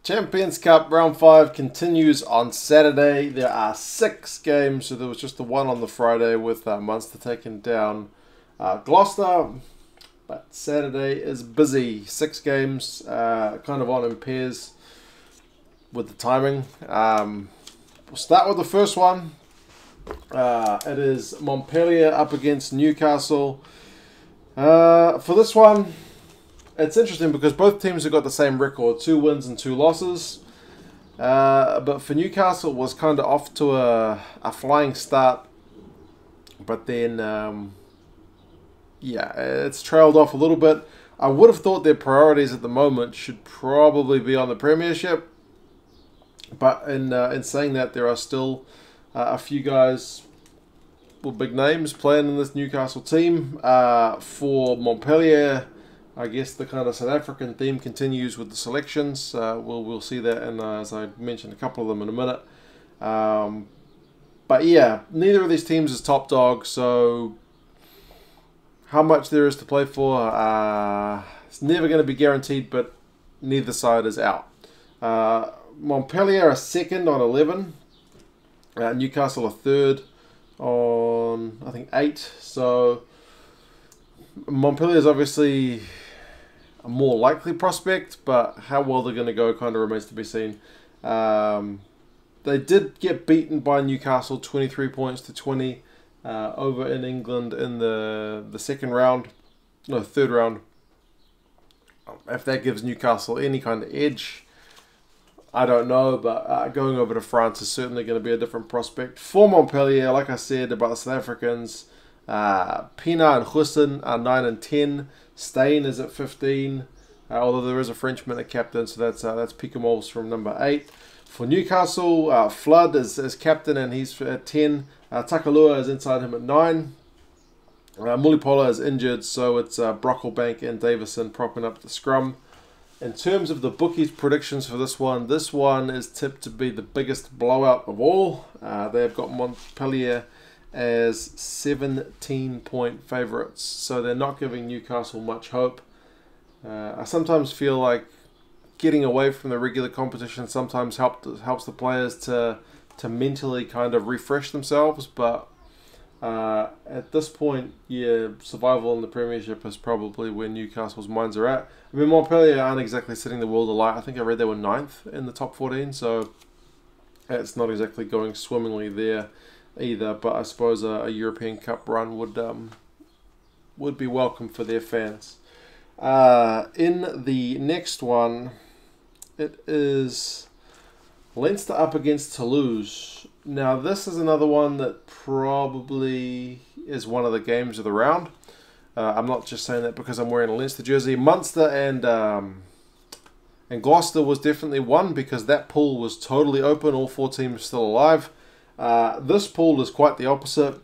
Champions Cup Round 5 continues on Saturday. There are 6 games, so there was just the one on the Friday with Munster taking down Gloucester. But Saturday is busy. 6 games, kind of on in pairs with the timing. We'll start with the first one. It is Montpellier up against Newcastle. For this one, it's interesting because both teams have got the same record, 2 wins and 2 losses. But for Newcastle, it was kind of off to a flying start. But then, it's trailed off a little bit. I would have thought their priorities at the moment should probably be on the Premiership. But in saying that, there are still a few guys with big names playing in this Newcastle team. For Montpellier, I guess the kind of South African theme continues with the selections. We'll see that, and as I mentioned, a couple of them in a minute. But yeah, neither of these teams is top dog, so how much there is to play for, it's never going to be guaranteed, but neither side is out. Montpellier are second on 11. Newcastle are third on, I think, 8. So Montpellier is obviously a more likely prospect, but how well they're going to go kind of remains to be seen. They did get beaten by Newcastle 23 points to 20 over in England in the third round. If that gives Newcastle any kind of edge, I don't know, but going over to France is certainly going to be a different prospect. For Montpellier, like I said about the South Africans, Pina and Hussein are 9 and 10. Steyn is at 15, although there is a Frenchman at captain, so that's Picamoles from number 8. For Newcastle, Flood is captain and he's at 10. Takalua is inside him at 9. Mulipola is injured, so it's Brocklebank and Davison propping up the scrum. In terms of the bookies' predictions for this one is tipped to be the biggest blowout of all. They've got Montpellier as 17-point favourites, so they're not giving Newcastle much hope. I sometimes feel like getting away from the regular competition sometimes helps the players to mentally kind of refresh themselves, but at this point, yeah, survival in the Premiership is probably where Newcastle's minds are at. I mean, Montpellier aren't exactly setting the world alight. I think I read they were 9th in the top 14, so it's not exactly going swimmingly there either, but I suppose a European Cup run would be welcome for their fans. In the next one, it is Leinster up against Toulouse. Now, this is another one that probably is one of the games of the round. I'm not just saying that because I'm wearing a Leinster jersey. Munster and Gloucester was definitely one because that pool was totally open. All 4 teams still alive. This pool is quite the opposite.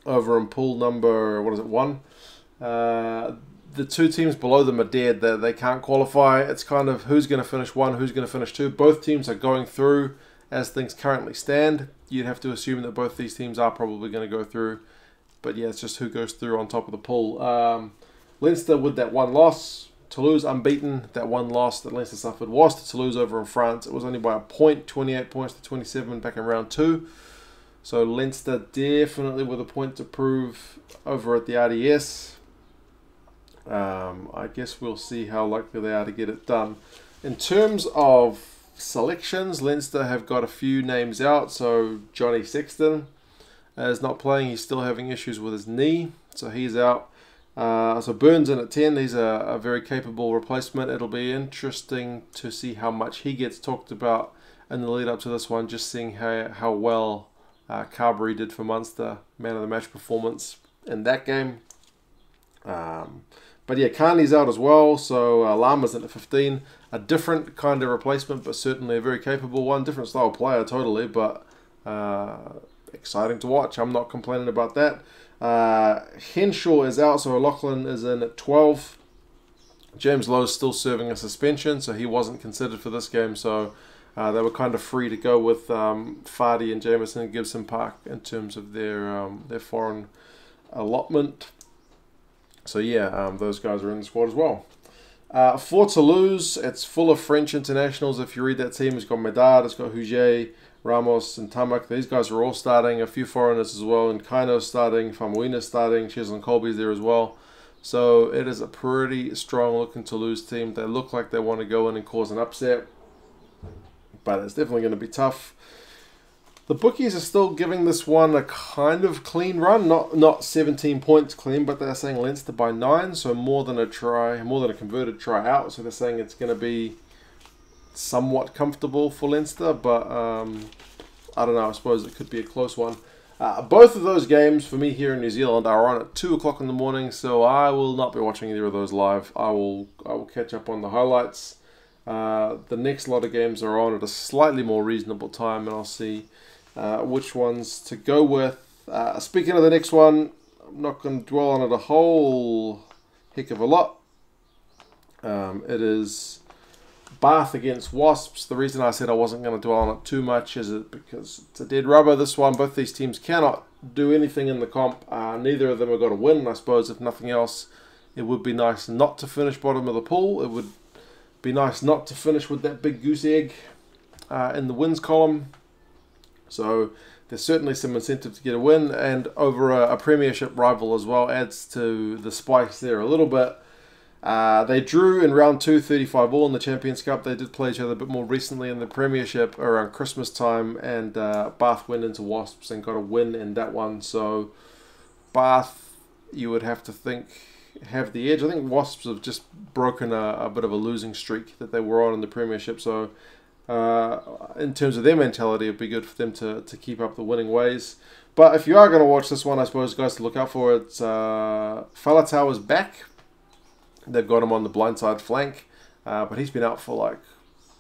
Over in pool number, 1? The 2 teams below them are dead. They can't qualify. It's kind of who's going to finish 1, who's going to finish 2. Both teams are going through as things currently stand. You'd have to assume that both these teams are probably going to go through. But yeah, it's just who goes through on top of the pool. Leinster with that 1 loss. Toulouse unbeaten. That 1 loss that Leinster suffered was to Toulouse over in France. It was only by a point, 28 points to 27 back in round 2. So Leinster definitely with a point to prove over at the RDS. I guess we'll see how likely they are to get it done. In terms of selections, Leinster have got a few names out. So Johnny Sexton is not playing. He's still having issues with his knee, so he's out. So Burns in at 10. He's a very capable replacement. It'll be interesting to see how much he gets talked about in the lead up to this one, just seeing how well Carberry did for Munster, man of the match performance in that game. But yeah, Carney's out as well, so Lama's in at 15. A different kind of replacement, but certainly a very capable one. Different style player, totally, but exciting to watch. I'm not complaining about that. Henshaw is out, so O'Loughlin is in at 12. James Lowe's still serving a suspension, so he wasn't considered for this game, so they were kind of free to go with Fardy and Jameson and Gibson Park in terms of their foreign allotment. So yeah, those guys are in the squad as well. For Toulouse, it's full of French internationals. If you read that team, it's got Medard, it's got Huget, Ramos, and Tamak. These guys are all starting. A few foreigners as well. And Kaino's starting, Famuina's starting, Cheslin Colby's there as well. So it is a pretty strong looking Toulouse team. They look like they want to go in and cause an upset. But it's definitely going to be tough. The bookies are still giving this one a kind of clean run. Not 17 points clean, but they're saying Leinster by 9. So more than a try, more than a converted try out. So they're saying it's going to be somewhat comfortable for Leinster. But I don't know. I suppose it could be a close one. Both of those games for me here in New Zealand are on at 2 o'clock in the morning. So I will not be watching either of those live. I will catch up on the highlights. The next lot of games are on at a slightly more reasonable time, and I'll see which ones to go with. Speaking of the next one, I'm not going to dwell on it a whole heck of a lot. It is Bath against Wasps. The reason I said I wasn't going to dwell on it too much is because it's a dead rubber, this one. Both these teams cannot do anything in the comp. Neither of them have got to win. I suppose, if nothing else, it would be nice not to finish bottom of the pool. It would be nice not to finish with that big goose egg in the wins column. So there's certainly some incentive to get a win, and over a premiership rival as well adds to the spice there a little bit. They drew in round 2, 35-all in the Champions Cup. They did play each other a bit more recently in the premiership around Christmas time, and Bath went into Wasps and got a win in that one. So Bath, you would have to think, have the edge. I think Wasps have just broken a bit of a losing streak that they were on in the premiership. So in terms of their mentality, it'd be good for them to keep up the winning ways. But if you are going to watch this one, I suppose, guys, to look out for it, Falatau is back. They've got him on the blindside flank, but he's been out for like,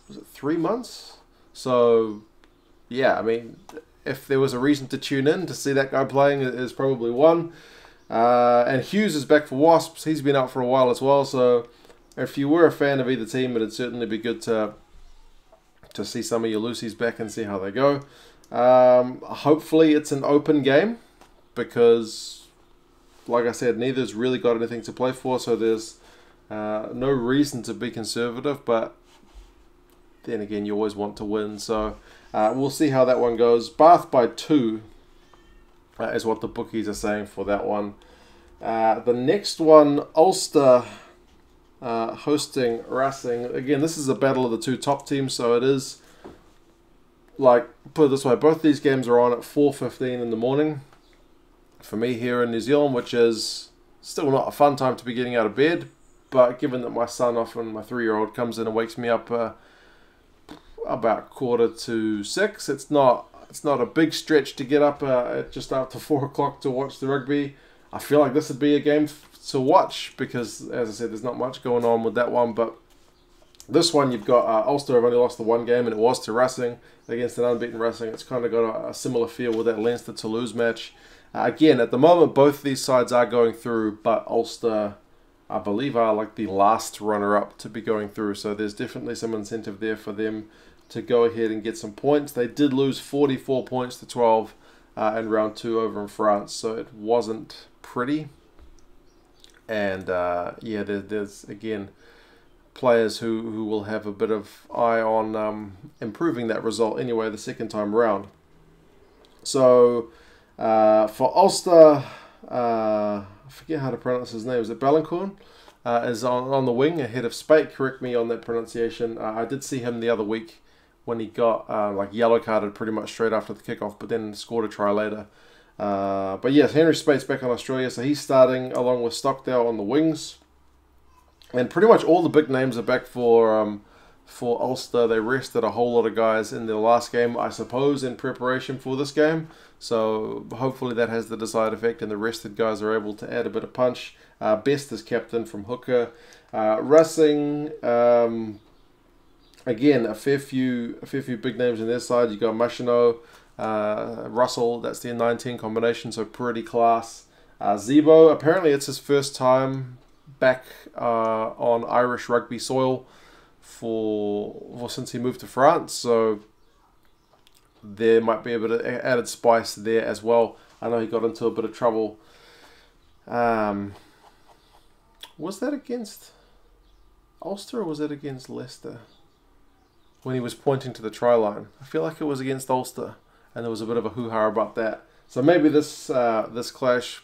was it 3 months? So yeah, I mean, if there was a reason to tune in to see that guy playing, it is probably one. And Hughes is back for Wasps. He's been out for a while as well. So if you were a fan of either team, it'd certainly be good to see some of your Lucies back and see how they go. Hopefully it's an open game, because like I said, neither's really got anything to play for. So there's no reason to be conservative, but then again, you always want to win. So we'll see how that one goes. Bath by 2. Is what the bookies are saying for that one. The next one, Ulster hosting Racing. Again, this is a battle of the two top teams, so it is, like, put it this way, both these games are on at 4:15 in the morning for me here in New Zealand, which is still not a fun time to be getting out of bed, but given that my son, often my 3-year-old, comes in and wakes me up about 5:45, it's not a big stretch to get up just after 4 o'clock to watch the rugby. I feel like this would be a game to watch because, as I said, there's not much going on with that one. But this one, you've got Ulster have only lost the one game, and it was to Racing against an unbeaten Racing. It's kind of got a similar feel with that Leinster-Toulouse match. Again, at the moment, both these sides are going through, but Ulster, I believe, are like the last runner-up to be going through. So there's definitely some incentive there for them to go ahead and get some points. They did lose 44 points to 12 in round 2 over in France, so it wasn't pretty. And yeah, there's again players who will have a bit of eye on improving that result anyway the second time around. So for Ulster, I forget how to pronounce his name. Is it Ballancorn? Is on the wing ahead of Spate. Correct me on that pronunciation. I did see him the other week when he got like yellow carded pretty much straight after the kickoff, but then scored a try later. But yes, Henry Spate's back on Australia, so he's starting along with Stockdale on the wings. And pretty much all the big names are back for Ulster. They rested a whole lot of guys in their last game, I suppose, in preparation for this game. So hopefully that has the desired effect, and the rested guys are able to add a bit of punch. Best is captain from hooker. Racing, again, a fair few big names on their side. You got Machino, Russell. That's their 19 combination, so pretty class. Zebo, apparently it's his first time back on Irish rugby soil for since he moved to France, so there might be a bit of added spice there as well. I know he got into a bit of trouble. Was that against? Ulster or was it against Leicester? When he was pointing to the try line. I feel like it was against Ulster, and there was a bit of a hoo-ha about that. So maybe this this clash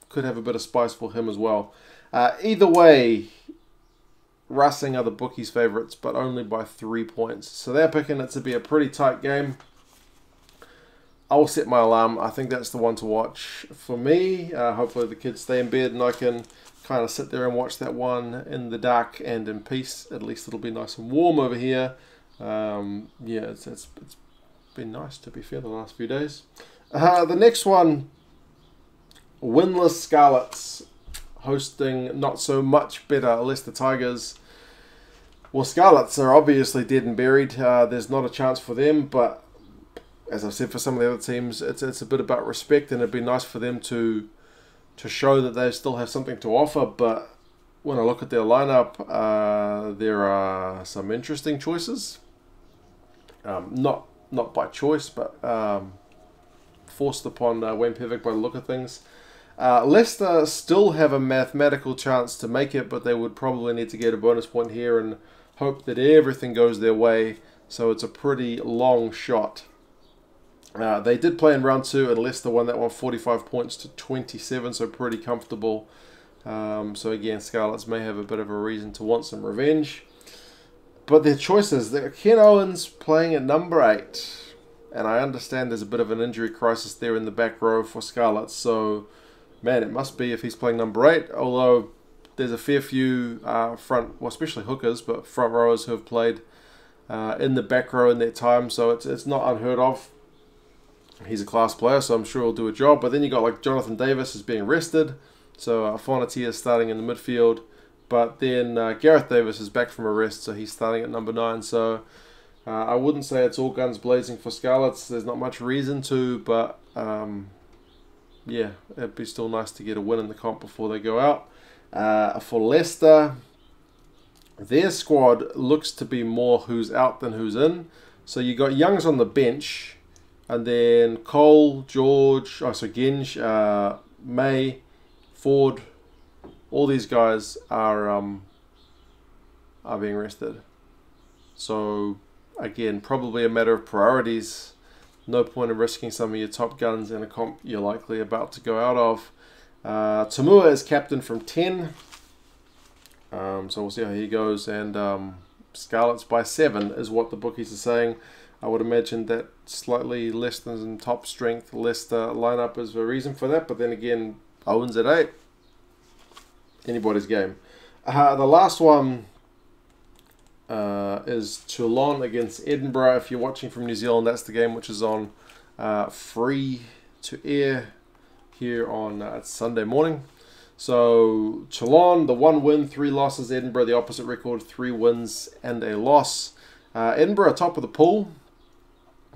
could have a bit of spice for him as well. Either way, Racing are the bookies' favourites, but only by 3 points. So they're picking it to be a pretty tight game. I will set my alarm. I think that's the one to watch for me. Hopefully the kids stay in bed and I can kind of sit there and watch that one in the dark and in peace. At least it'll be nice and warm over here. Yeah, it's been nice, to be fair, the last few days. The next one, winless Scarlets hosting not so much better Leicester Tigers. Well, Scarlets are obviously dead and buried. There's not a chance for them, but as I've said for some of the other teams, it's a bit about respect, and it'd be nice for them to show that they still have something to offer. But when I look at their lineup, there are some interesting choices. Not by choice, but forced upon Wayne Pevek by the look of things. Leicester still have a mathematical chance to make it, but they would probably need to get a bonus point here and hope that everything goes their way. So it's a pretty long shot. They did play in round 2, and Leicester won that one 45 points to 27, so pretty comfortable. So again, Scarlets may have a bit of a reason to want some revenge. But their choices, Ken Owens playing at number 8. And I understand there's a bit of an injury crisis there in the back row for Scarlets. So, man, it must be if he's playing number 8. Although there's a fair few well, especially hookers, but front rowers who have played in the back row in their time. So it's not unheard of. He's a class player, so I'm sure he'll do a job. But then you got like Jonathan Davis is being rested. So Fonatia is starting in the midfield. But then Gareth Davis is back from a rest, so he's starting at number 9. So I wouldn't say it's all guns blazing for Scarlets. There's not much reason to, but yeah, it'd be still nice to get a win in the comp before they go out. For Leicester, their squad looks to be more who's out than who's in. So you got Youngs on the bench, and then Cole, George, Genge, May, Ford. All these guys are being rested. So again, probably a matter of priorities. No point in risking some of your top guns in a comp you're likely about to go out of. Tamua is captain from 10. So we'll see how he goes. And Scarlets by 7 is what the bookies are saying. I would imagine that slightly less than top strength Leicester lineup is a reason for that. But then again, Owens at 8. Anybody's game. The last one is Toulon against Edinburgh. If you're watching from New Zealand, that's the game which is on free to air here on Sunday morning. So Toulon, the 1 win, 3 losses. Edinburgh, the opposite record, 3 wins and a loss. Edinburgh top of the pool,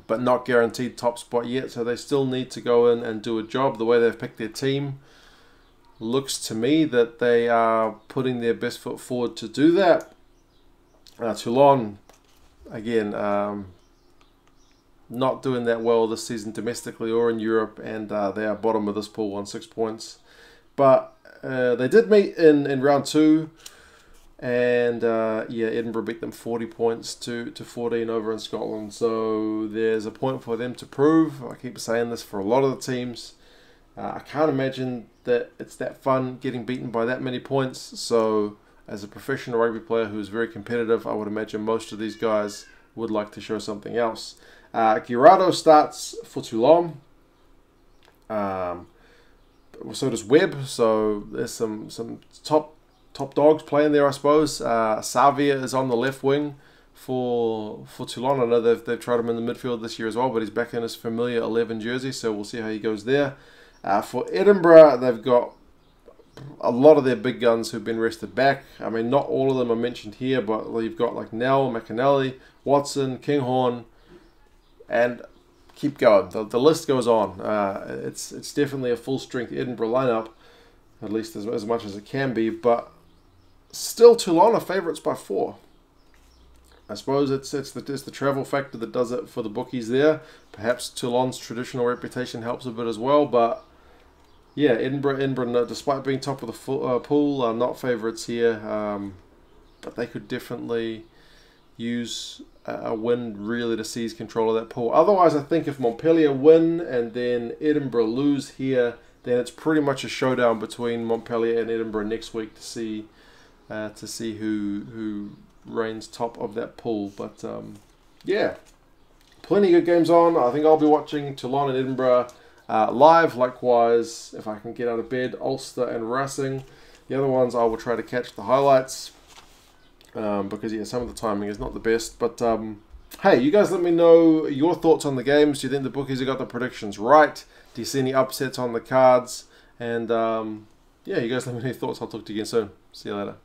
but not guaranteed top spot yet. So they still need to go in and do a job. The way they've picked their team looks to me that they are putting their best foot forward to do that. Toulon, again, not doing that well this season domestically or in Europe, and they are bottom of this pool on 6 points. But they did meet in round 2, and yeah, Edinburgh beat them 40 points to 14 over in Scotland. So there's a point for them to prove. I keep saying this for a lot of the teams. I can't imagine that it's that fun getting beaten by that many points. So as a professional rugby player who is very competitive, I would imagine most of these guys would like to show something else. Girardo starts for Toulon. So does Webb. So there's some top dogs playing there, I suppose. Savia is on the left wing for Toulon. I know they've tried him in the midfield this year as well, but he's back in his familiar 11 jersey, so we'll see how he goes there. For Edinburgh, they've got a lot of their big guns who've been rested back. I mean, not all of them are mentioned here, but you've got like Nell, McAnally, Watson, Kinghorn, and keep going. The list goes on. It's definitely a full-strength Edinburgh lineup, at least as much as it can be, but still Toulon are favourites by 4. I suppose it's the travel factor that does it for the bookies there. Perhaps Toulon's traditional reputation helps a bit as well, but yeah, Edinburgh, despite being top of the pool, are not favourites here. but they could definitely use a win really to seize control of that pool. Otherwise, I think if Montpellier win and then Edinburgh lose here, then it's pretty much a showdown between Montpellier and Edinburgh next week to see who reigns top of that pool. But yeah, plenty of good games on. I think I'll be watching Toulon and Edinburgh live. Likewise, if I can get out of bed, Ulster and Racing. The other ones I will try to catch the highlights. Because yeah, some of the timing is not the best. But hey, you guys let me know your thoughts on the games. Do you think the bookies have got the predictions right? Do you see any upsets on the cards? And yeah, you guys let me know your thoughts. I'll talk to you again soon. See you later.